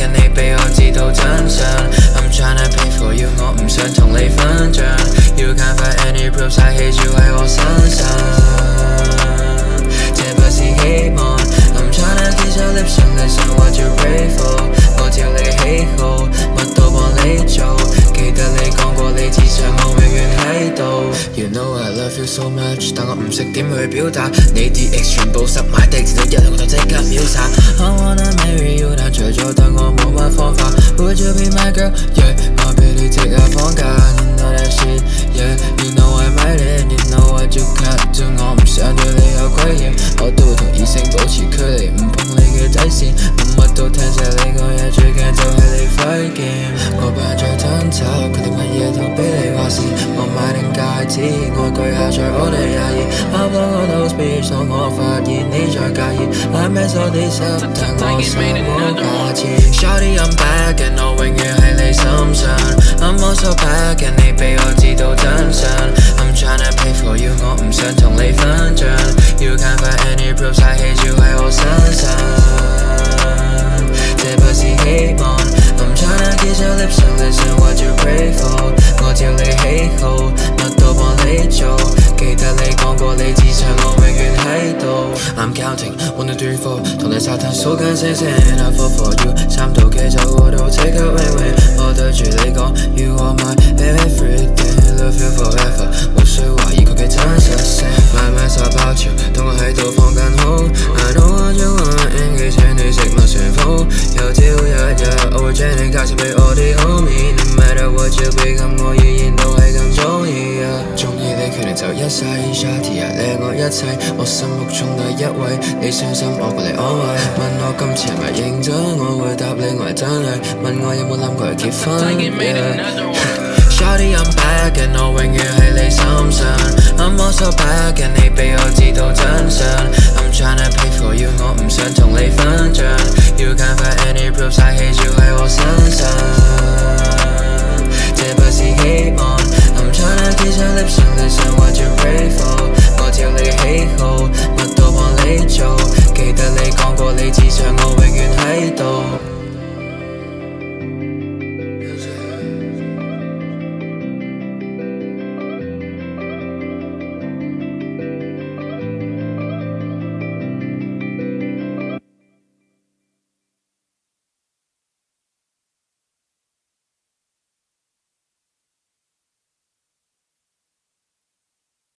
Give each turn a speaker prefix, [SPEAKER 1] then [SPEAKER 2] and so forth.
[SPEAKER 1] 緊你俾我知道真相。I'm tryna pay for you， 我唔想同你分賬。You can't find any proof， 晒氣住喺我身上。這不是希望。I'm tryna teach your lips and listen what you pray for。我照你喜好，乜都幫你做。記得你講過你志向，我永遠喺度。You know I love you so much， 但我唔識點去表達。你啲 ex 全部塞埋地，前到一兩個就即刻秒殺。I wanna marry you， 但除咗得我冇乜方法。Would you be my girl？Yeah， 我俾你即刻放假。You know that shit，yeah，you know I'm right in，you know what you can't do， 我唔想對你有虧欠，我都同異性保持距離，唔碰你嘅底線，我乜都聽晒你個嘢，最驚就係你揮劍。我扮最爭吵，決定乜嘢都俾你話事，我買定戒指，愛句下載我哋22。I blow all those beats， 當我發現你在介意 I mess all this up， 但我想冇假設。Shawty I'm back and 我永遠喺你心上。I'm also back and 你俾我知道真相。I'm tryna pay for you， 我唔想同你分賬。You can't find any proof， 晒氣住喺我身上。這不是希望。I'm tryna kiss your lips and listen what you pray for。我照你喜好，乜都幫你做。記得你講過你志向，我永遠喺度。I'm counting 1 2 3 4， 同你沙灘數緊星星。I fall for you， 3到幾就過到即刻 win win。我對住你講 You are my everything，love you forever， 無需懷疑佢嘅真實性。慢慢撒爆潮，當我喺度放緊空。I don't want you on， 記請你食物旋風。有朝一日我會將你介紹俾我啲 homie。No matter what you become， 我依然都係咁鍾意。鍾意你決定就一世 ，Shawty 你我一切，我心目中第一位。你傷心我過嚟安慰，問我今次係咪認真，我會答你我係真係。問我有冇諗過去結婚。Shawty I'm back and 我永遠喺你心上。I'm also back and 你俾我知道真相。I'm tryna pay for you， 我唔想同你分賬。You can't find any proof， 晒氣住喺我身